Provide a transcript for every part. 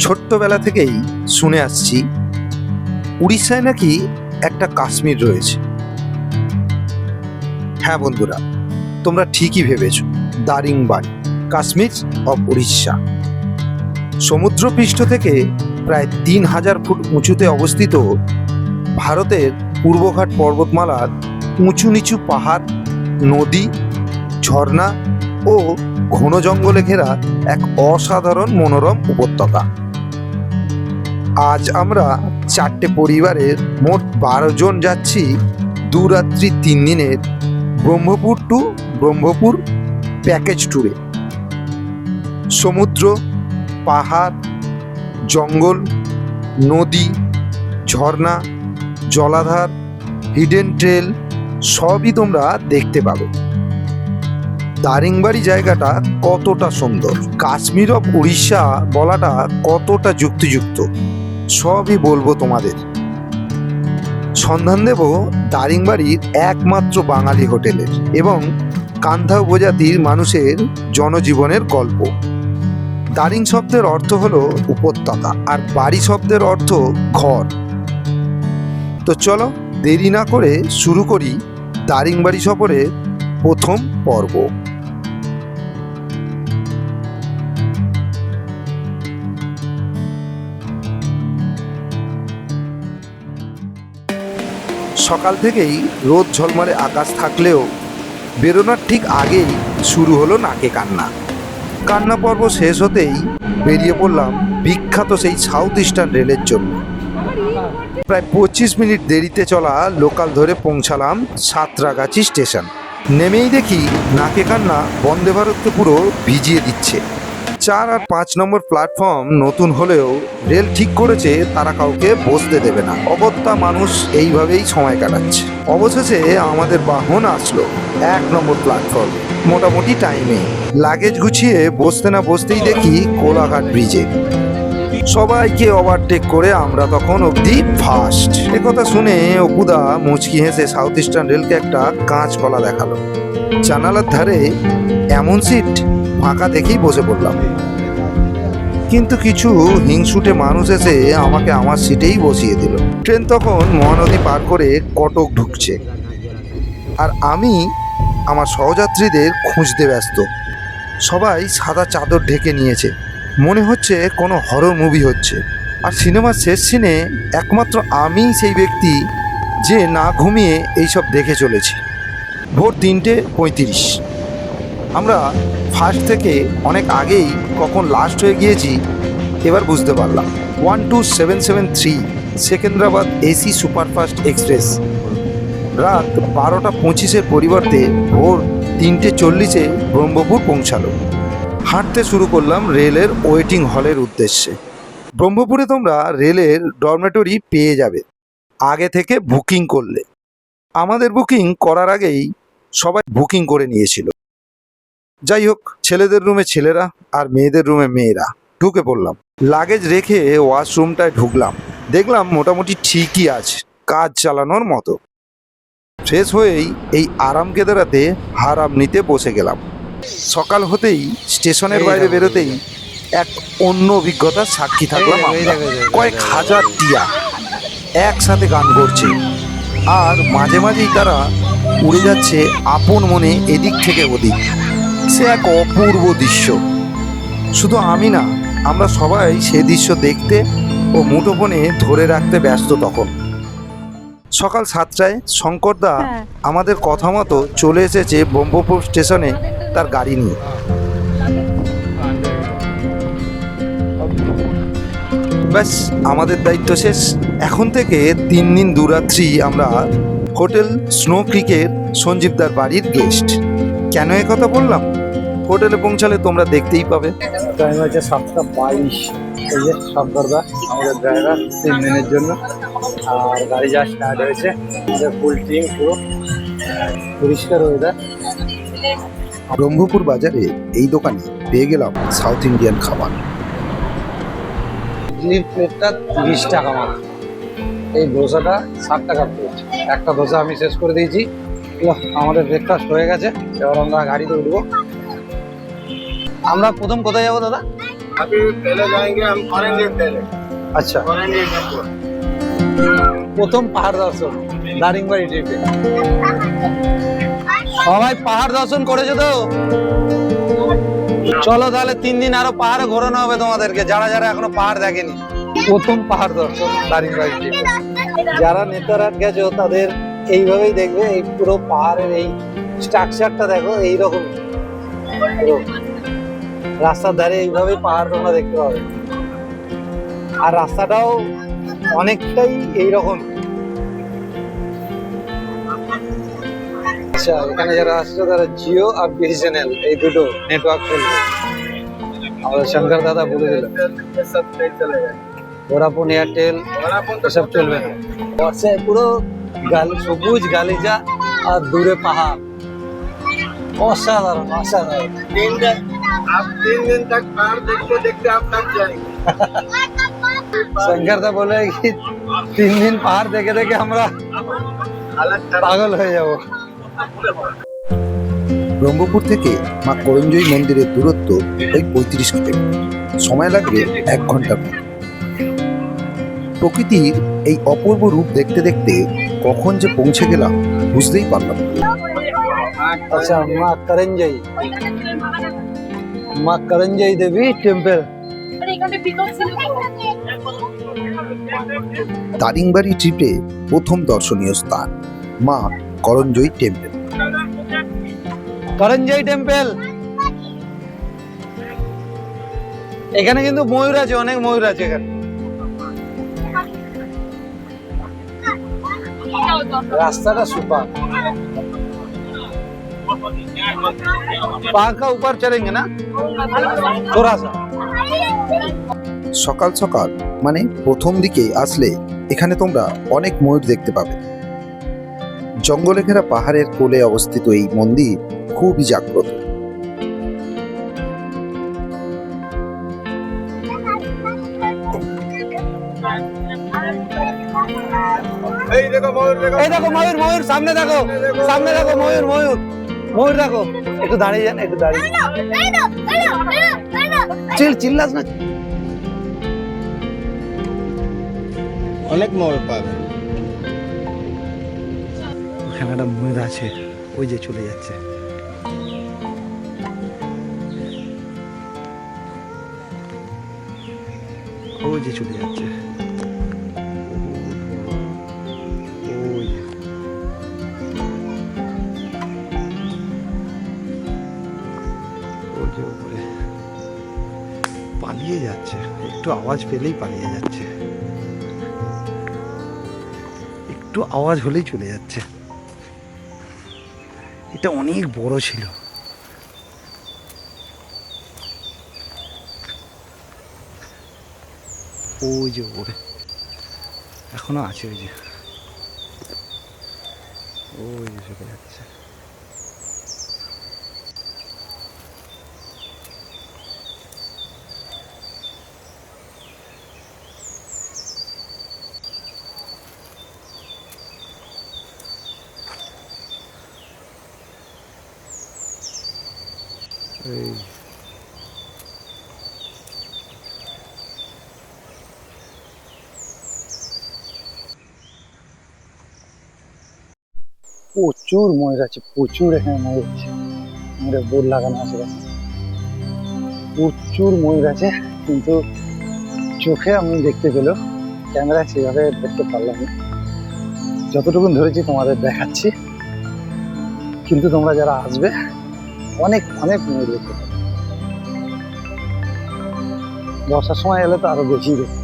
ছোট্টবেলা থেকেই শুনে আসছি উড়িষ্যায় নাকি একটা কাশ্মীর রয়েছে। হ্যাঁ বন্ধুরা, তোমরা ঠিকই ভেবেছ, দারিংবাড়ি কাশ্মীর অব উড়িষ্যা। সমুদ্রপৃষ্ঠ থেকে প্রায় ৩,০০০ ফুট উঁচুতে অবস্থিত ভারতের পূর্বঘাট পর্বতমালার উঁচু নিচু পাহাড়, নদী, ঝর্ণা ও ঘন জঙ্গলে ঘেরা এক অসাধারণ মনোরম উপত্যকা। আজ আমরা 4টে পরিবারের মোট 12 জন যাচ্ছি 2 রাত্রি 3 দিনের ব্রহ্মপুর টু ব্রহ্মপুর প্যাকেজ ট্যুরে। সমুদ্র, পাহাড়, জঙ্গল, নদী, ঝর্ণা, জলাধার, হিডেন ট্রেল সবই তোমরা দেখতে পাবে। দারিংবাড়ি জায়গাটা কতটা সুন্দর, কাশ্মীর অফ উড়িষ্যা বলাটা কতটা যুক্তিযুক্ত, সবই বলবো তোমাদের। সন্ধান দেব দারিংবাড়ির একমাত্র বাঙালি হোটেলের এবং কান্থা উপজাতির মানুষের জনজীবনের গল্প। দারিং শব্দের অর্থ হলো উপত্যকা, আর বাড়ি শব্দের অর্থ ঘর। তো চলো দেরি না করে শুরু করি দারিংবাড়ি সফরের প্রথম পর্ব। সকাল থেকেই রোদ ঝলমলে আকাশ থাকলেও বেরোনোর ঠিক আগেই শুরু হলো নাকে কান্না। কান্না পর্ব শেষ হতেই বেরিয়ে পড়লাম বিখ্যাত সেই সাউথ ইস্টার্ন রেলের জন্য। প্রায় 25 মিনিট দেরিতে চলা লোকাল ধরে পৌঁছালাম সাঁতরাগাছি স্টেশন। নেমেই দেখি নাকে কান্না বন্দে ভারতকে পুরো ভিজিয়ে দিচ্ছে। 4 আর 5 নম্বর প্ল্যাটফর্ম নতুন হলেও রেল ঠিক করেছে তারা কাউকে বসতে দেবে না। অগত্যা মানুষ এইভাবেই সময় কাটাচ্ছে। অবশেষে আমাদের বাহন আসলো 1 নম্বর প্ল্যাটফর্মে মোটামুটি টাইমে। লাগেজ গুছিয়ে বসতে না বসতেই দেখি কোলাঘাট ব্রিজে। সবাইকে ওভারটেক করে আমরা তখন অবধি ফার্স্ট। একথা শুনে অপুদা মুচকি হেসে সাউথ ইস্টার্ন রেলকে একটা কাঁচ কলা দেখালো। জানালার ধারে এমন সিট ফাঁকা দেখেই বসে পড়লাম, কিন্তু কিছু হিংসুটে মানুষ এসে আমাকে আমার সিটেই বসিয়ে দিল। ট্রেন তখন মহানদী পার করে কটক ঢুকছে, আর আমি আমার সহযাত্রীদের খুঁজতে ব্যস্ত। সবাই সাদা চাদর ঢেকে নিয়েছে, মনে হচ্ছে কোনো হরর মুভি হচ্ছে। আর সিনেমার শেষ সিনে একমাত্র আমিই সেই ব্যক্তি যে না ঘুমিয়ে এইসব দেখে চলেছি। ভোর 3:35। আমরা ফার্স্ট থেকে অনেক আগেই কখন লাস্ট হয়ে গিয়েছি এবার বুঝতে পারলাম। 12773 সেকেন্দ্রাবাদ এসি সুপারফাস্ট এক্সপ্রেস রাত 12:25-এর পরিবর্তে ভোর 3:40-এ ব্রহ্মপুর পৌঁছালো। হাঁটতে শুরু করলাম রেলের ওয়েটিং হলের উদ্দেশ্যে। ব্রহ্মপুরে তোমরা রেলের ডরমেটরি পেয়ে যাবে আগে থেকে বুকিং করলে। আমাদের বুকিং করার আগেই সবাই বুকিং করে নিয়েছিল। যাই হোক, ছেলেদের রুমে ছেলেরা আর মেয়েদের রুমে মেয়েরা। ঢুকে পড়লাম। লাগেজ রেখে ওয়াশরুমটায় ঢুকলাম, দেখলাম মোটামুটি ঠিকই আছে, কাজ চালানোর মতো। ফ্রেশ হয়েই এই আরাম কেদারাতে হারাম নিতে বসে গেলাম। সকাল হতেই স্টেশনের বাইরে বেরোতেই এক অন্য অভিজ্ঞতার সাক্ষী থাকলাম আমরা। কয়েক হাজার টিয়া একসাথে গান করছে, আর মাঝে মাঝেই তারা উড়ে যাচ্ছে আপন মনে এদিক থেকে ওদিক। সে এক অপূর্ব দৃশ্য। শুধু আমি না, আমরা সবাই সে দৃশ্য দেখতে ও মুঠোফোনে ধরে রাখতে ব্যস্ত। তখন সকাল 7টায় শঙ্করদা আমাদের কথা মতো চলে এসেছে ব্রহ্মপুর স্টেশনে তার গাড়ি নিয়ে। ব্যাস, আমাদের দায়িত্ব শেষ। এখন থেকে 3 দিন 2 রাত্রি আমরা হোটেল স্নো ক্রিকের সঞ্জীবদার বাড়ির গেস্ট। কেন এ কথা বললাম? হোটেলে পৌঁছালে তোমরা দেখতেই পাবে। টাইম হচ্ছে 7:22। এই যে শঙ্করদা আমাদের ড্রাইভার 3 দিনের জন্য, আর গাড়ি যা স্টার্ট হয়েছে। আমাদের ফুল টিম, পুরো পরিষ্কার ওয়েদার। ব্রহ্মপুর বাজারে এই দোকানে পেয়ে গেলাম সাউথ ইন্ডিয়ান খাবার। ইডলির প্লেটটা 30 টাকা মাত্র, এই ধোসাটা 60 টাকা প্লেট। একটা ধোসা আমি শেষ করে দিয়েছি। আমাদের ব্রেকফাস্ট হয়ে গেছে, এবার আমরা গাড়িতে উঠবো। আমরা প্রথম কোথায় যাবো দাদা? अभी पहले जाएंगे हम करेंगे पहले আচ্ছা, करेंगे हमको প্রথম পাহাড় দর্শন দারিংবাড়ি ট্রিপে। সবাই পাহাড় দর্শন করেছো তো? চলো তাহলে 3 দিন আরো পাহাড়ে ঘোরানো হবে তোমাদেরকে, যারা যারা এখনো পাহাড় দেখেনি। প্রথম পাহাড় দর্শন দারিংবাড়ি ট্রিপে। যারা নেতারহাট গেছো তাদের এইভাবেই দেখবে, এই পুরো পাহাড়ের এই স্ট্রাকচারটা দেখো এইরকম, পুরো রাস্তার ধারে এইভাবেই পাহাড় তোমরা দেখতে পাবে। আর রাস্তাটাও অনেকটাই এইরকম। আচ্ছা, এখানে যারা আসছে তারা জিও আর বিএসএনএল এই দুটো নেটওয়ার্ক চলবে, আমাদের শঙ্কর দাদা বলে দিলেন। ये सब नहीं चलेगा ভোডাফোন, এয়ারটেল वोडाफोन तो এসব চলবে না। বর্ষায় পুরো সবুজ গালিচা আর দূরে পাহাড়, অসাধারণ অসাধারণ। 3 दिन आप 3 दिन तक पहाड़ देखते देखते आप थक जाएंगे শঙ্কর দা বলে কি 3 দিন পাহাড় দেখে দেখে আমরা हालत खराब পাগল হয়ে যাব। ব্রহ্মপুর থেকে মা করঞ্জয়ী মন্দিরের দূরত্ব ওই 35 কিলোমিটার, সময় লাগবে 1 ঘন্টার মতো। প্রকৃতির এই অপূর্ব রূপ দেখতে দেখতে কখন যে পৌঁছে গেলাম বুঝতেই পারলাম না। আচ্ছা, মা করঞ্জয়ী দেবী টেম্পল। দারিংবাড়ি ট্রিপে প্রথম দর্শনীয় স্থান মা করঞ্জয়ী টেম্পল। করঞ্জয়ী টেম্পল, এখানে কিন্তু ময়ূর আছে, অনেক ময়ূর আছে এখানে। রাস্তাটা সুপার। पहाड़ का ऊपर चढ़ेंगे ना थोड़ा सा। সকাল সকাল মানে প্রথম দিকে আসলে এখানে তোমরা অনেক ময়ূর দেখতে পাবে। জঙ্গলে ঘেরা পাহাড়ের কোলে অবস্থিত এই মন্দির খুবই জাগ্রত। এই দেখো ময়ূর দেখো এই দেখো ময়ূর, ময়ূর সামনে দেখো, সামনে দেখো ময়ূর, ময়ূর ময়ূর দেখো। একটু দাঁড়িয়ে যান, একটু দাঁড়িয়ে চিল্লাস না। অনেক ময়ূর পাবে ওখানে একটা ময়ূর আছে, ওই যে চলে যাচ্ছে। ওই যে চলে যাচ্ছে, ওই যে। ওই যে উপরে পালিয়ে যাচ্ছে, একটু আওয়াজ পেলেই পালিয়ে যাচ্ছে, একটু আওয়াজ হলেই চলে যাচ্ছে। এটা অনেক বড় ছিল। ওই যে ওরে এখনো আছে, ওই যে ওই যে চলে যাচ্ছে। এই প্রচুর ময়ূর আছে, প্রচুর এখানে ময়ূর আছে। ময়ূরের বোর্ড লাগানো আছে, প্রচুর ময়ূর আছে, কিন্তু চোখে আমি দেখতে পেলেও ক্যামেরায় সেভাবে দেখতে পারলাম না। যতটুকু ধরেছি তোমাদের দেখাচ্ছি, কিন্তু তোমরা যারা আসবে অনেক অনেক ময়ূর দেখতে পাবে। বর্ষার সময় এলে তো আরো বেশি দেখবে।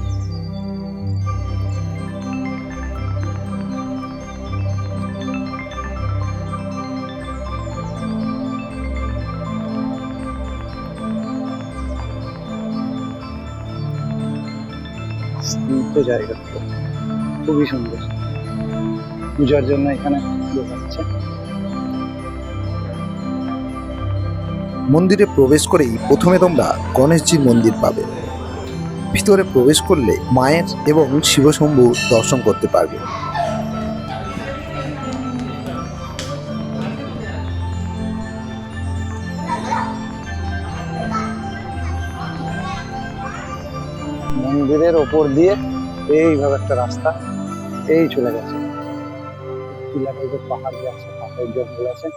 স্নিগ্ধ জায়গা, খুবই সুন্দর। পূজার জন্য এখানে লোক আসছে। মন্দিরে প্রবেশ করেই প্রথমে তোমরা গণেশজির মন্দির পাবে। ভিতরে প্রবেশ করলে মায়ের এবং শিবশম্ভু দর্শন করতে পারবে। মন্দিরের ওপর দিয়ে এইভাবে একটা রাস্তা এই চলে গেছে। টিলা টাইপের পাহাড় যে আছে, পাহাড়ের জঙ্গল আছে,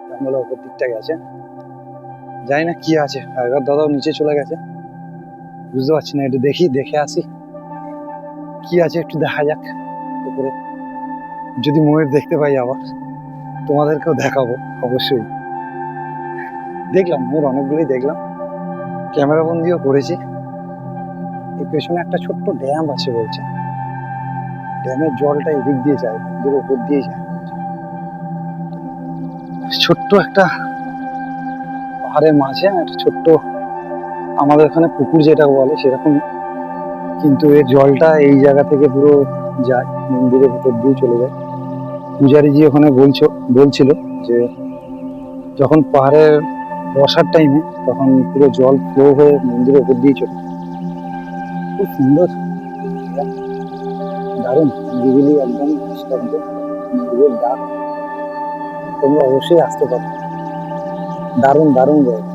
জঙ্গলের ওপর দিকটা গেছে। জানি না কি আছে, এবার দাদাও নিচে চলে গেছে, বুঝতে পারছি না। একটু দেখে আসি কি আছে, একটু দেখা যাক উপরে। যদি ময়ূর দেখতে পাই আবার তোমাদেরকেও দেখাবো অবশ্যই। দেখলাম ময়ূর অনেকগুলোই দেখলাম, ক্যামেরা বন্দিও করেছি। এই পেছনে একটা ছোট্ট ড্যাম আছে বলছে, ড্যামের জলটা এদিক দিয়ে যায়, মন্দিরের উপর দিয়ে যায়। ছোট্ট একটা পাহাড়ের মাঝে একটা ছোট্ট, আমাদের এখানে পুকুর যেটা বলে সেরকম, কিন্তু এর জলটা এই জায়গা থেকে পুরো যায়, মন্দিরের ভিতর দিয়ে চলে যায়। পূজারীজি ওখানে বলছিল যে যখন পাহাড়ের বর্ষার টাইমে তখন পুরো জল ফ্লো হয়ে মন্দিরের উপর দিয়ে চলে যায়। খুব সুন্দর, দারুণ নিরিবিলি, একদম নিস্তব্ধ, মন্দিরের ডাক। তোমরা অবশ্যই আসতে পারো, দারুণ দারুণ জায়গা।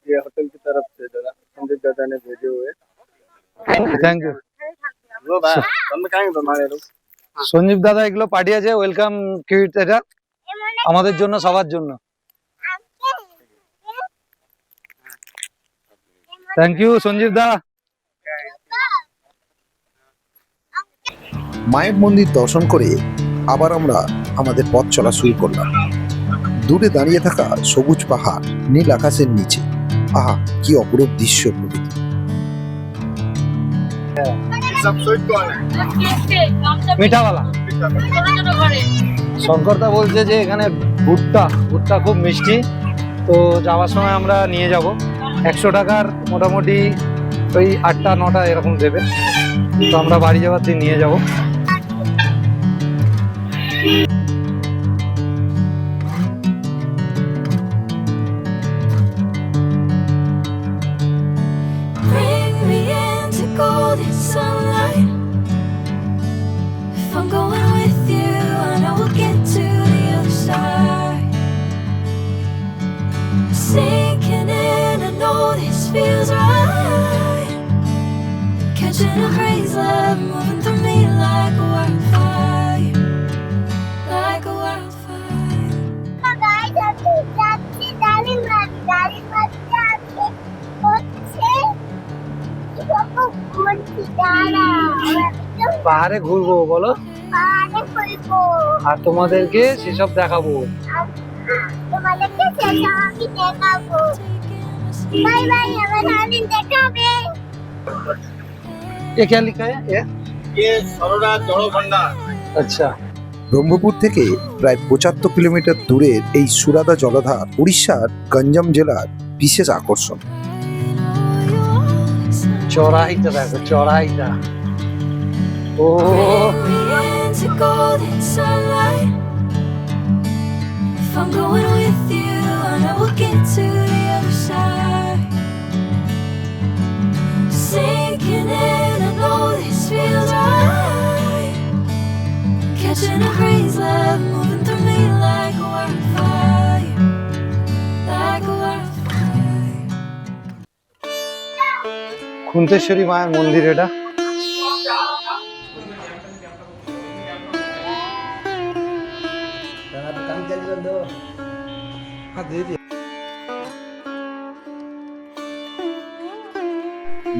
ये होटल की तरफ से दादा संदीप दादा ने भेजे हुए। Thank you. वो भाई हम कहेंगे तुम्हारे लोग। সঞ্জীব দাদা এগুলো পাঠিয়েছে, ওয়েলকাম কিট, এটা আমাদের জন্য, সবার জন্য। থ্যাংক ইউ সঞ্জীব দা। মায়ের মন্দির দর্শন করে আবার আমরা আমাদের পথ চলা শুরু করলাম। দূরে দাঁড়িয়ে থাকা সবুজ পাহাড়, নীল আকাশের নিচে, আহা কি অপরূপ দৃশ্য প্রকৃতি। सब स्वीट कौन है? মিঠাওয়ালা শঙ্করদা বলছে যে এখানে ভুট্টা খুব মিষ্টি, তো যাওয়ার সময় আমরা নিয়ে যাব। 100 টাকার মোটামুটি ওই 8টা 9টা এরকম দেবে, তো আমরা বাড়ি যাওয়ার দিন নিয়ে যাব। Bring me into golden sunlight. If I'm going with you, I know we'll get to the other side. Sinking in, I know this feels right. Catching a crazy love moving through me like a wildfire, like a wildfire. Guys, আপনি যাচ্ছি দাঁড়িয়ে যাচ্ছে হচ্ছে পাহাড়ে ঘুরবো বলো, আর তোমাদেরকে সেসব দেখাবো। তোমাদেরকে সেসব আমি দেখাবো। বাই বাই, আমার সারাদিন দেখাবে। ये क्या लिखा है ये? ये सरोरा जड़ो भंडार। अच्छा, ব্রহ্মপুর থেকে প্রায় 75 কিলোমিটার দূরের এই সুরাদা জলাধার উড়িষ্যার গঞ্জাম জেলার বিশেষ আকর্ষণ। চড়াইটা দেখো, চড়াইটা। ও Bring me into golden sunlight. If I'm going with you, I know we'll get to the other side. Sinking in, I know this feels right. Catching a crazy love moving through me like a wildfire, like a wildfire. খুন্তেশ্বরী মায়ের মন্দির এটা।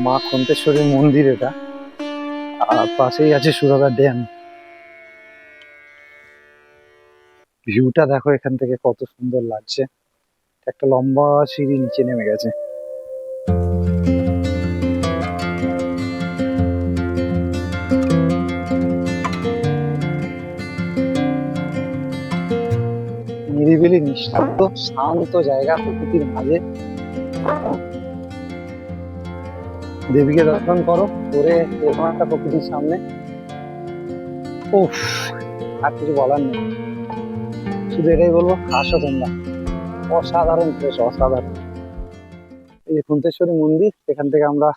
মা খুন্তেশ্বরী মন্দির এটা, আর পাশেই আছে সুরাদা dam. ভিউটা দেখো এখান থেকে কত সুন্দর লাগছে, একটা লম্বা সিঁড়ি নিচে নেমে গেছে। নিরিবিলি, নিস্তব্ধ, শান্ত জায়গা প্রকৃতির মাঝে। দেবীকে দর্শন করো করে এরকম একটা প্রকৃতির সামনে, উফ, আর কিছু বলার নেই। শুধু এটাই বলবো, আসো তোমরা, অসাধারণ প্লেস, অসাধারণ। এই যে কুন্তেশ্বরী মন্দির, এখান থেকে আমরা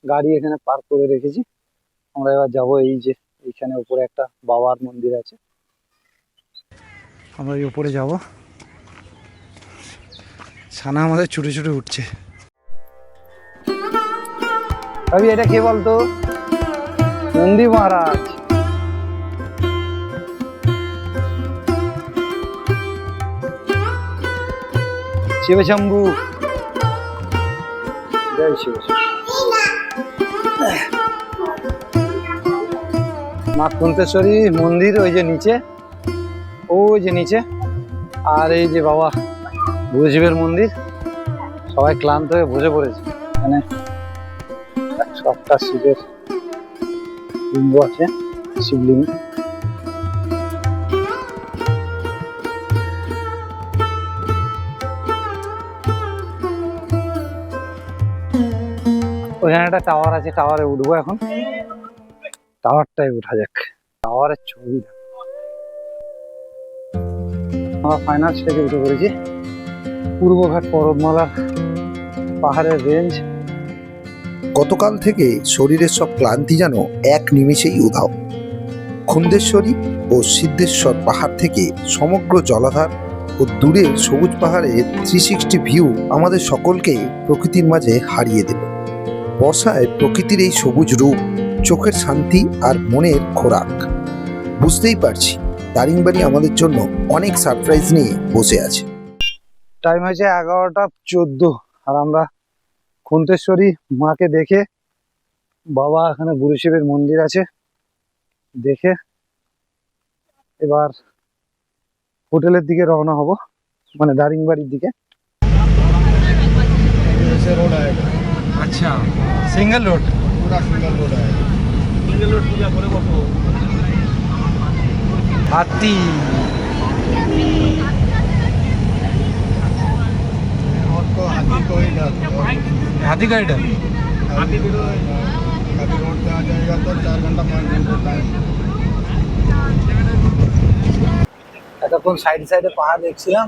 গাড়ি এখানে পার্ক করে রেখেছি। আমরা এবার যাব, এই যে এইখানে উপরে একটা বাবার মন্দির আছে, আমরা এই উপরে যাব। ছানা আমাদের ছুটে ছুটে উঠছে। কবি এটা কে বলতো? নন্দী মহারাজ। শিবশম্ভু, জয় শিব। মা কুন্তেশ্বরী মন্দির ওই যে নিচে, ওই যে নিচে। আর এই যে বাবা ভূদেবের মন্দির। সবাই ক্লান্ত হয়ে বসে পড়েছে। এখানে সবটা শিবের লিঙ্গ আছে, শিবলিঙ্গ। ওইখানে একটা টাওয়ার আছে, টাওয়ারে উঠবো এখন। টাওয়ারটাই উঠা যাক, টাওয়ারের ছবি। আমরা ফাইনাল স্টেজে উঠে পড়েছি। পূর্বঘাট পর্বতমালার পাহাড়ের রেঞ্জ। গতকাল থেকে শরীরের সব ক্লান্তি যেন এক নিমেষেই উধাও। খুন্দেশ্বরী ও সিদ্ধেশ্বর পাহাড় থেকে সমগ্র জলাধার ও দূরের সবুজ পাহাড়ের 360 ভিউ আমাদের সকলকে প্রকৃতির মাঝে হারিয়ে দিল। বর্ষায় প্রকৃতির এই সবুজ রূপ চোখের শান্তি আর মনের খোরাক। বুঝতেই পারছি দারিংবাড়ি আমাদের জন্য অনেক সারপ্রাইজ নিয়ে বসে আছে। টাইম হয়েছে 11:14 আর আমরা খুন্তেশ্বরী মাকে দেখে, বাবা এখানে বুড়ো শিবের মন্দির আছে দেখে এবার হোটেলের দিকে রওনা হব, মানে দারিংবাড়ির দিকে। रोड आएगा, আচ্ছা, সিঙ্গেল রোড। पूरा सिंगल रोड आएगा। सिंगल रोड पूजा करे बापू। হাতি। और तो हाथी को ही जाते हैं। হাতি গাড়িটা हाथी भी तो कभी रोड पे आ जाएगा तो 4 घंटा 5 घंटा टाइम। এতক্ষণ সাইডে সাইডে পাহাড় দেখছিলাম,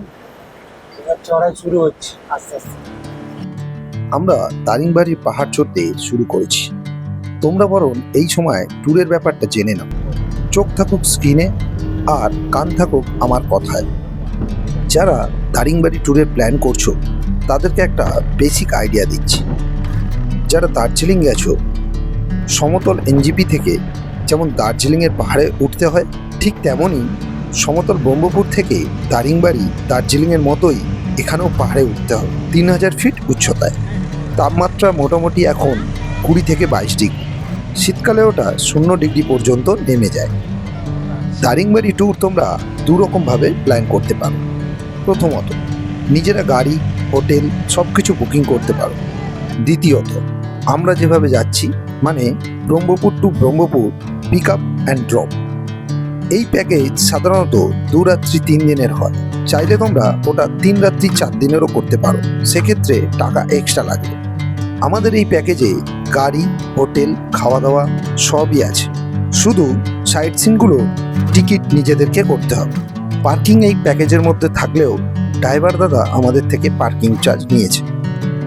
এবার চড়াই শুরু হচ্ছে আস্তে আস্তে। আমরা দারিংবাড়ির পাহাড় চড়তে শুরু করেছি। তোমরা বরং এই সময় ট্যুরের ব্যাপারটা জেনে নাও। চোখ থাকুক স্ক্রিনে আর কান থাকুক আমার কথায়। যারা দারিংবাড়ি ট্যুরের প্ল্যান করছো তাদেরকে একটা বেসিক আইডিয়া দিচ্ছি। যারা দার্জিলিং গেছো, সমতল এনজিপি থেকে যেমন দার্জিলিংয়ের পাহাড়ে উঠতে হয়, ঠিক তেমনই সমতল ব্রহ্মপুর থেকে দারিংবাড়ি দার্জিলিংয়ের মতোই এখানেও পাহাড়ে উঠতে হবে 3000 ফিট উচ্চতায়। তাপমাত্রা মোটামুটি এখন 20 থেকে 22 ডিগ্রি। শীতকালে ওটা 0 ডিগ্রি পর্যন্ত নেমে যায়। দারিংবাড়ি ট্যুর তোমরা দুরকমভাবে প্ল্যান করতে পারো। প্রথমত, নিজেরা গাড়ি, হোটেল সব কিছু বুকিং করতে পারো। দ্বিতীয়ত, আমরা যেভাবে যাচ্ছি, মানে Brahmapur to Brahmapur pick up and drop. এই প্যাকেজ সাধারণত 2 রাত্রি 3 দিনের হয়। চাইলে তোমরা ওটা 3 রাত্রি 4 দিনেরও করতে পারো, সেক্ষেত্রে টাকা এক্সট্রা লাগবে। আমাদের এই প্যাকেজে গাড়ি, হোটেল, খাওয়া দাওয়া সবই আছে। শুধু সাইট সিনগুলো টিকিট নিজেদেরকে করতে হবে। পার্কিং এই প্যাকেজের মধ্যে থাকলেও ড্রাইভার দাদা আমাদের থেকে পার্কিং চার্জ নিয়েছে।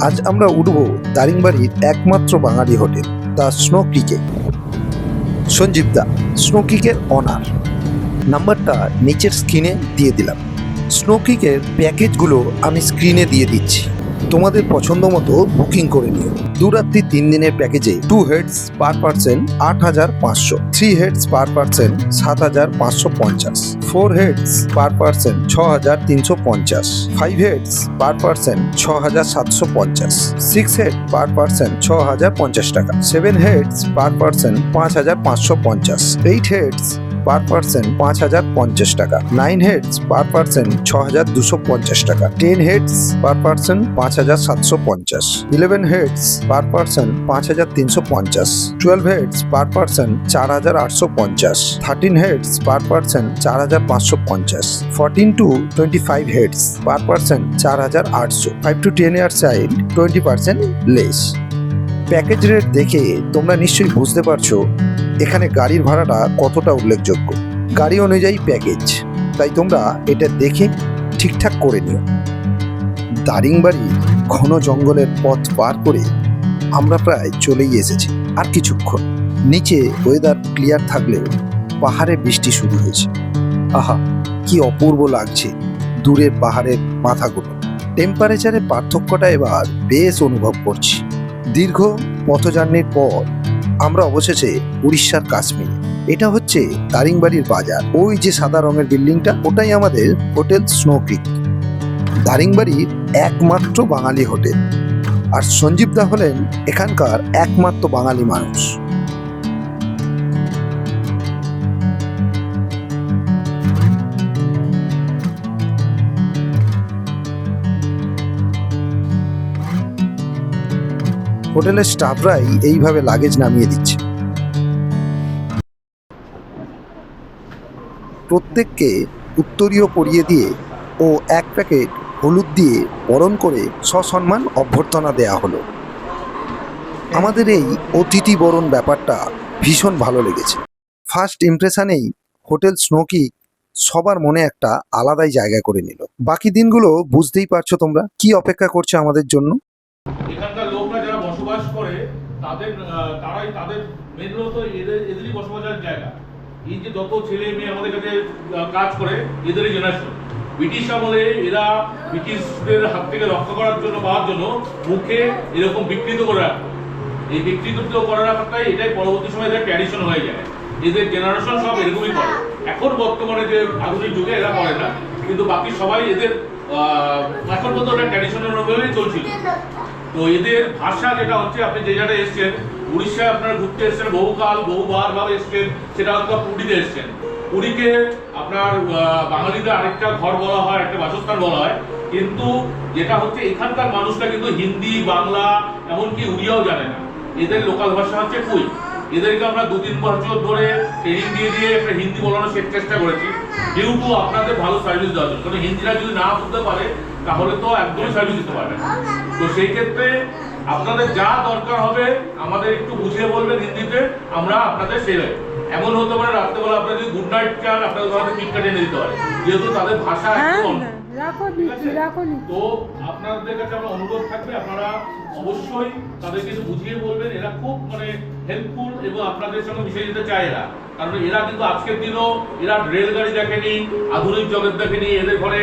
আজ আমরা উঠব দারিংবাড়ির একমাত্র বাঙালি হোটেল দ্য স্নো ক্রিকে। সঞ্জীব দা, স্নো ক্রিকের অনার। নাম্বারটা নিচের স্ক্রিনে দিয়ে দিলাম। স্নো ক্রিকের প্যাকেজগুলো আমি স্ক্রিনে দিয়ে দিচ্ছি, তোমাদের পছন্দ মতো বুকিং করে নিও। 2 রাত্রি 3 দিনের প্যাকেজে 2 heads per person 8500, 3 heads per person 7550, 4 heads per person 6350, 5 heads per person 6750, 6 head per person 6050 টাকা, 7 heads per person 5550, 8 heads per person 5050 টাকা, 9 হেডস পার পার্সন 6250 টাকা, 10 heads per person 5750, 11 heads per person 5350, 12 heads per person 4850, 13 heads per person 4550, 14 to 25 heads per person 4800, 5 to 10 year child 20% less. Package rate দেখে তোমরা নিশ্চয়ই বুঝতে পারছো এখানে গাড়ির ভাড়াটা কতটা উল্লেখযোগ্য। গাড়ি অনুযায়ী প্যাকেজ, তাই তোমরা এটা দেখে ঠিকঠাক করে নিও। দারিংবাড়ি ঘন জঙ্গলের পথ পার করে আমরা প্রায় চলেই এসেছি। আর কিছুক্ষণ। নিচে ওয়েদার ক্লিয়ার থাকলেও পাহাড়ে বৃষ্টি শুরু হয়েছে। আহা, কি অপূর্ব লাগছে দূরের পাহাড়ের মাথাগুলো। টেম্পারেচারের পার্থক্যটা এবার বেশ অনুভব করছি। দীর্ঘ পথযাত্রীর পর আমরা অবশেষে উড়িষ্যার কাশ্মীর। এটা হচ্ছে দারিংবাড়ির বাজার। ওই যে সাদা রঙের বিল্ডিংটা, ওটাই আমাদের হোটেল স্নো ক্রিক, দারিংবাড়ির একমাত্র বাঙালি হোটেল। আর সঞ্জীব দা হলেন এখানকার একমাত্র বাঙালি মানুষ। হোটেলের স্টাফরাই এইভাবে লাগেজ নামিয়ে দিচ্ছে। প্রত্যেককে উত্তরীয় পরিয়ে দিয়ে ও এক প্যাকেট হলুদ দিয়ে বরণ করে সসম্মান অভ্যর্থনা দেয়া হলো। আমাদের এই অতিথি বরণ ব্যাপারটা ভীষণ ভালো লেগেছে। ফার্স্ট ইমপ্রেশনেই হোটেল স্নো ক্রিক সবার মনে একটা আলাদাই জায়গা করে নিল। বাকি দিনগুলো বুঝতেই পারছো তোমরা কি অপেক্ষা করছে আমাদের জন্য। এখানকার লোকরা যারা বসবাস করে তারাই তাদের মেন তো এদেরই বসবাসের জায়গা। এই যে যত ছেলে মেয়ে আমাদের কাছে কাজ করে এদেরই জেনারেশন। ব্রিটিশ আমলে এরা ব্রিটিশদের হাত থেকে রক্ষা করার জন্য পাওয়ার জন্য মুখে এরকম বিকৃত করে রাখে। এই বিকৃত করে রাখাটাই এটাই পরবর্তী সময় এদের ট্র্যাডিশন হয়ে যায়। এদের জেনারেশন সব এরকমই করে। এখন বর্তমানে যে আধুনিক যুগে এরা করে না, কিন্তু বাকি সবাই এদের এখন পর্যন্ত ওটা ট্র্যাডিশনাল ভাবেই চলছিল। তো এদের ভাষা যেটা হচ্ছে, আপনি যে জায়গায় এসছেন উড়িষ্যায় আপনারা ঘুরতে এসছেন, বহুবার ভাবে এসছেন, সেটা হয়তো পুরীতে এসছেন। পুরীকে আপনার বাঙালিদের আরেকটা ঘর বলা হয়, একটা বাসস্থান বলা হয়, কিন্তু যেটা হচ্ছে এখানকার মানুষরা কিন্তু হিন্দি, বাংলা, এমনকি উড়িয়াও জানে না। এদের লোকাল ভাষা হচ্ছে কুই। এদেরকে আমরা 2-3 বছর ধরে ট্রেনিং দিয়ে একটা হিন্দি বলানোর চেষ্টা করেছি, যেহেতু আপনাদের ভালো সার্ভিস দেওয়ার জন্য। কারণ হিন্দিরা যদি না বুঝতে পারে তাহলে তো একদমই সার্ভিস দিতে পারবে না। তো সেই ক্ষেত্রে আপনাদের যা দরকার হবে আমাদের একটু বুঝিয়ে বলবেন হিন্দিতে, আমরা আপনাদের সেরে। এমন হতে পারে রাত্রেবেলা আপনারা যদি গুড নাইট চান, আপনাদের ঘরে কিটকাট এনে দিতে পারে, যেহেতু তাদের ভাষা একদম। তো আপনাদের কাছে আমার অনুরোধ থাকবে, আপনারা অবশ্যই তাদের কিছু বুঝিয়ে বলবেন। এরা খুব হেল্পফুল এবং আপনাদের সঙ্গে মিশে যেতে চায় এরা। কারণ এরা কিন্তু আজকের দিনও এরা রেলগাড়ি দেখেনি, আধুনিক জগৎ দেখেনি, এদের ঘরে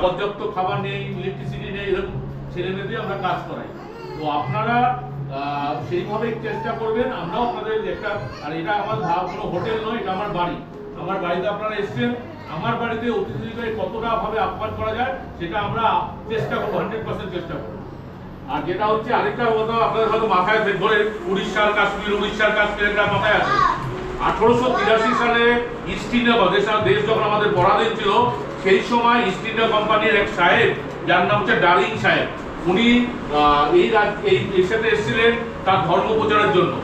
পর্যাপ্ত খাবার নেই, ইলেকট্রিসিটি নেই, এরকম ছেলে মেয়েদের আমরা কাজ করাই। তো আপনারা সেইভাবে চেষ্টা করবেন। আমরাও আপনাদের একটা, আর এটা আমার কোনো হোটেল নয়, এটা আমার বাড়ি। আমার বাড়িতে আপনারা এসছেন, আমার বাড়িতে অতিথিকে কতটা ভাবে আপ্যায়ন করা যায় সেটা আমরা চেষ্টা করবো, 100% চেষ্টা করবো। আর যেটা হচ্ছে আরেকটা কথা আপনাদের হয়তো মাথায় ধরে, উড়িষ্যার কাশ্মীর একটা মাথায় আছে। 1883 সালে ইস্ট ইন্ডিয়া দেশ যখন আমাদের পরাধীন ছিল, সেই সময় ইস্ট ইন্ডিয়া কোম্পানির এক সাহেব, যার নাম হচ্ছে ডার্লিং সাহেব, উনি এই সাথে এসেছিলেন তার ধর্ম প্রচারের জন্য।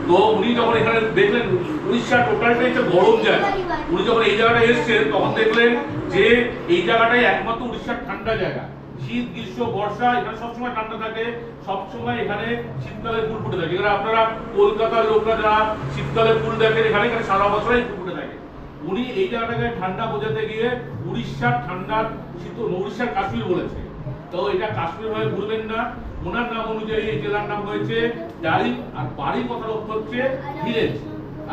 তো উনি যখন এখানে দেখলেন উড়িষ্যা টোটালটাই একটা গরম জায়গা, উনি যখন এই জায়গাটায় এসেছেন তখন দেখলেন যে এই জায়গাটাই একমাত্র উড়িষ্যার ঠান্ডা জায়গা। শীত, গ্রীষ্ম, বর্ষা এখানে সবসময় ঠান্ডা থাকে, সবসময় এখানে শীতকালে ফুল ফুটে থাকে। এখানে আপনারা কলকাতার লোকরা যারা শীতকালে ফুল দেখেন, এখানে সারা বছরই ফুল ফুটে থাকে। উনি এই জায়গাটাকে ঠান্ডা বোঝাতে গিয়ে উড়িষ্যার ঠান্ডার উড়িষ্যার কাশ্মীর বলেছে। তো এটা কাশ্মীর হয়ে ঘুরবেন না। ওনার নাম অনুযায়ী এই জেলার নাম হয়েছে দারিং, আর বাড়ির কথার অর্থ হচ্ছে ভিলেজ।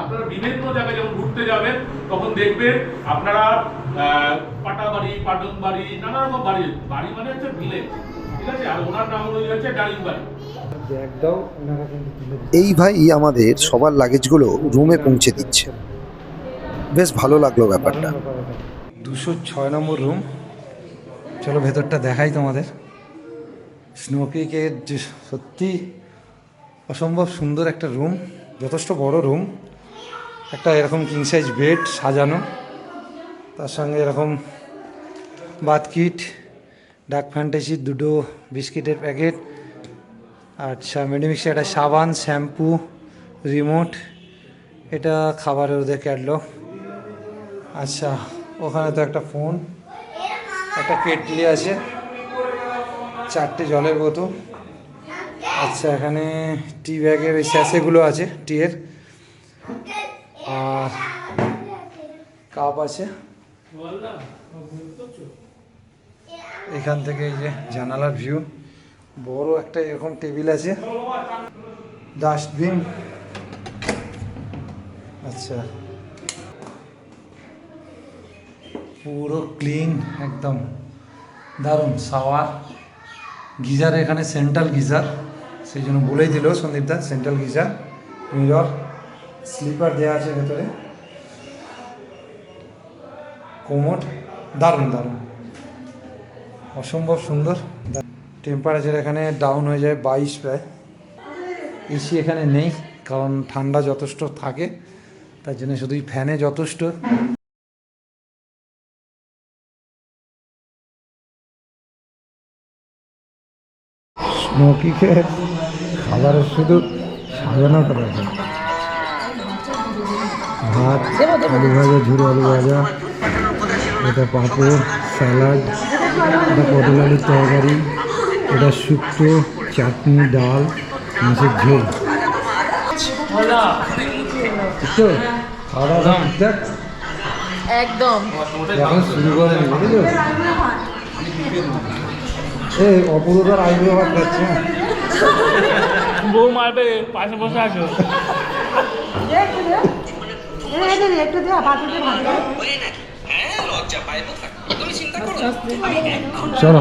আপনারা বিভিন্ন জায়গায় যখন ঘুরতে যাবেন তখন দেখবেন আপনারা পাটাবাড়ি, পাটনবাড়ি, নানা রকম বাড়ি মানে হচ্ছে ভিলেজ, ঠিক আছে। আর ওনার নাম অনুযায়ী হচ্ছে দারিং বাড়ি। এই ভাই আমাদের সবার লাগেজগুলো রুমে পৌঁছে দিচ্ছে। বেশ ভালো লাগলো ব্যাপারটা। 206 নম্বর রুম। চলো ভেতরটা দেখাই তোমাদের। স্নো ক্রিকের যে সত্যি অসম্ভব সুন্দর একটা রুম, যথেষ্ট বড় রুম। একটা এরকম কিং সাইজ বেড সাজানো, তার সঙ্গে এরকম বাথ কিট, ডার্ক ফ্যান্টাসি, 2টো বিস্কিটের প্যাকেট, আচ্ছা মেডিমিক্সে একটা সাবান, শ্যাম্পু, রিমোট, এটা খাবারের ওদের ক্যাটলগ। আচ্ছা ওখানে তো একটা ফোন, একটা কেটলি আছে, 4টে জলের বোতল। আচ্ছা এখানে টি ব্যাগের ওই স্যাশেগুলো আছে টিয়ের, আর কাপ আছে। এখান থেকে এই যে জানালার ভিউ, বড় একটা এরকম টেবিল আছে, ডাস্টবিন। আচ্ছা পুরো ক্লিন একদম, দারুণ। শাওয়ার, গিজার এখানে সেন্ট্রাল গিজার, সেই জন্য বলেই দিল সন্দীপদা সেন্ট্রাল গিজার মিরর স্লিপার দেওয়া আছে ভেতরে, কোমোড, দারুণ দারুণ, অসম্ভব সুন্দর। টেম্পারেচার এখানে ডাউন হয়ে যায় 22 প্রায়। এসি এখানে নেই কারণ ঠান্ডা যথেষ্ট থাকে, তার জন্য শুধুই ফ্যানে যথেষ্ট। স্মোকিকে খাবারের শুধু সাজানোটা দেখে, ভাত, আলু ভাজা, ঝুড়ো আলু ভাজা, এটা পাঁপড়, স্যালাড, এটা পটল আলুর তরকারি, এটা শুক্তো, চাটনি, ডাল, মাছের ঝোল। ঠিক তো খাওয়া দাওয়া ঠিকঠাক একদম এখন শুরু করে নি, বুঝেছো? এই অপূর্বতার আইব্রো ভাত খাচ্ছে। বউ মারবে, পাশে বসে আছো। চলো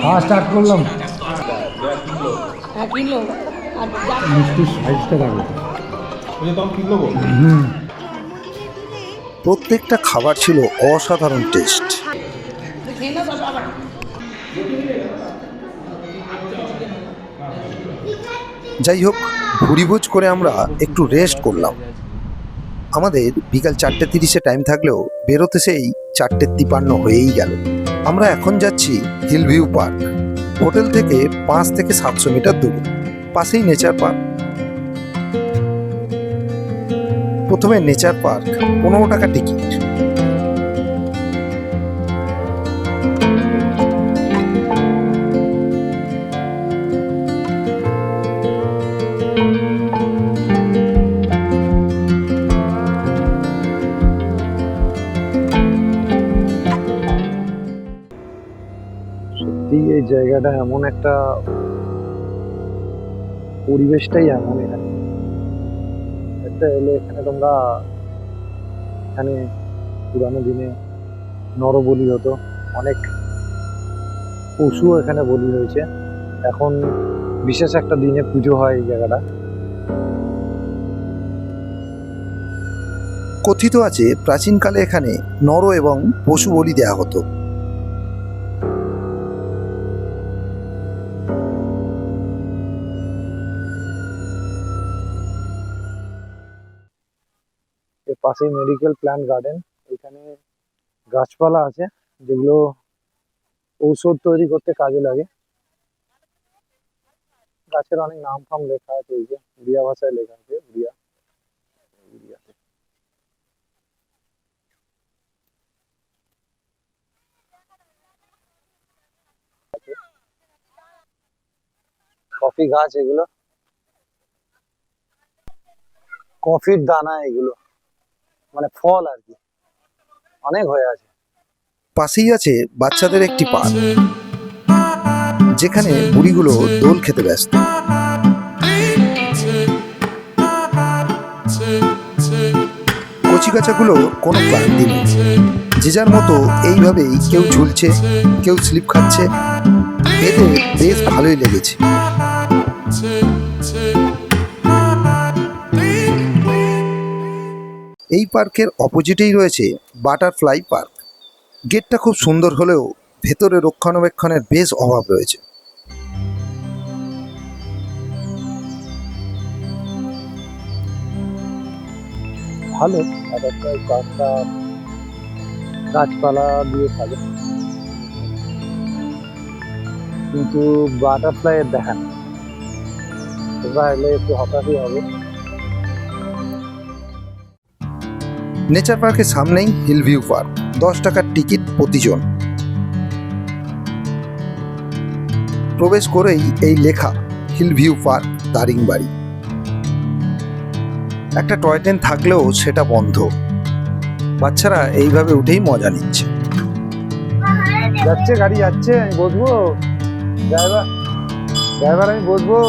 খাওয়া স্টার্ট করলাম। মিষ্টির সাইজটা দেখো। প্রত্যেকটা খাবার ছিল অসাধারণ টেস্ট। যাই হোক, ভুরিভোজ করে আমরা একটু রেস্ট করলাম। আমাদের বিকাল 4:30-এ টাইম থাকলেও বেরোতে সেই 4:53 হয়েই গেল। আমরা এখন যাচ্ছি হিল ভিউ পার্ক। হোটেল থেকে 5 থেকে 700 মিটার দূরে, পাশেই নেচার পার্ক। প্রথমে নেচার পার্ক, 15 টাকা টিকিট। সত্যি এই জায়গাটা এমন একটা, পরিবেশটাই এমন। এখানে একটা এলে এখানে তোমরা, এখানে পুরানো দিনে নরবলি হতো, অনেক পশুও এখানে বলি হয়েছে। এখন বিশেষ একটা দিনে পুজো হয় এই জায়গাটা। কথিত আছে প্রাচীনকালে এখানে নর এবং পশু বলি দেয়া হতো। এর পাশেই মেডিকেল প্ল্যান্ট গার্ডেন। এখানে গাছপালা আছে যেগুলো ঔষধ তৈরি করতে কাজে লাগে। গাছের অনেক নাম ফাম লেখা আছে, এই যে উড়িয়া ভাষায় লেখা আছে, উড়িয়াতে। কফি গাছ এগুলো, কফির দানা এগুলো, মানে ফল আর কি, অনেক হয়ে আছে। পাশেই আছে বাচ্চাদের একটি পার্ক, যেখানে বুড়িগুলো দোল খেতে ব্যস্ত। কচিকাচাগুলো কোনো ক্লান্তি নেই, যে যার মতো এইভাবেই কেউ ঝুলছে, কেউ স্লিপ খাচ্ছে। এতে বেশ ভালোই লেগেছে। এই পার্কের অপোজিটেই রয়েছে বাটারফ্লাই পার্ক। গেটটা খুব সুন্দর হলেও ভেতরে রক্ষণাবেক্ষণের বেশ অভাব রয়েছে। ভালো বাটারফ্লাই পার্কটা, গাছপালা দিয়ে সাজানো, কিন্তু বাটারফ্লাই এর দেখা নেই। তোমরা এলে একটু হতাশই হবে। নেচার পার্কের সামনেই হিল ভিউ পার্ক, 10 টাকার টিকিট প্রতিজন। প্রবেশ করেই এই লেখা হিল ভিউ পার্ক, দারিংবাড়ি। একটা টয় ট্রেন থাকলেও সেটা বন্ধ। বাচ্চারা এইভাবে উঠেই মজা নিচ্ছে। যাচ্ছে, গাড়ি যাচ্ছে, আমি বসবো? ড্রাইভার ড্রাইভার আমি বসবো?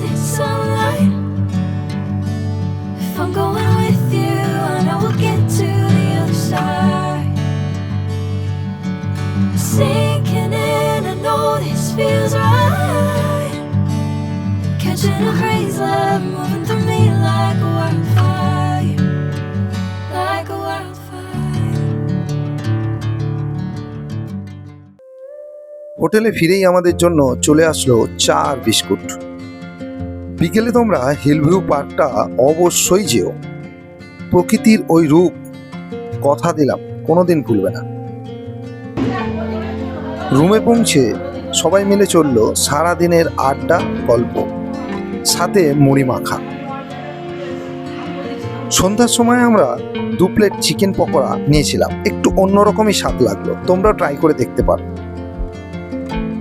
this sunlight. If I'm going with you, I know we'll get to the other side. Sinking in, I know this feels right. Catching a crazy love moving through me like a wildfire, like a wildfire. হোটেলে ফিরেই আমাদের জন্য চলে আসলো চা আর biscuit. বিকেলে তোমরা Hillview পার্কটা অবশ্যই যেও। প্রকৃতির ওই রূপ কথা দিলাম কোনোদিন ভুলবে না। রুমে পৌঁছে সবাই মিলে চলল সারাদিনের আড্ডা গল্প, সাথে মুড়ি মাখা। সন্ধ্যার সময় আমরা 2 প্লেট চিকেন পকোড়া নিয়েছিলাম, একটু অন্যরকমই স্বাদ লাগলো, তোমরা ট্রাই করে দেখতে পারো।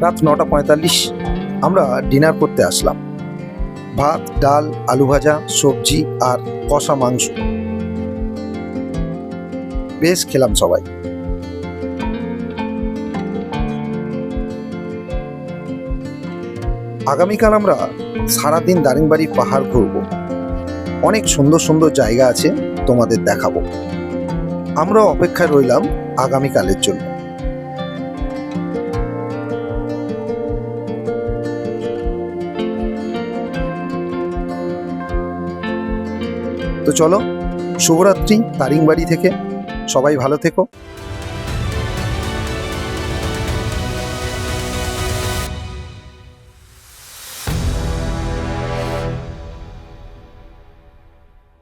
রাত 9:45 আমরা ডিনার করতে আসলাম। ভাত, ডাল, আলু ভাজা, সবজি আর কষা মাংস। বেশ খেলাম সবাই। আগামীকাল আমরা সারাদিন দারিংবাড়ি পাহাড় ঘুরবো। অনেক সুন্দর সুন্দর জায়গা আছে, তোমাদের দেখাবো। আমরা অপেক্ষায় রইলাম আগামীকালের জন্য। তো চলো, শুভরাত্রি দারিংবাড়ি থেকে। সবাই ভালো থেকো।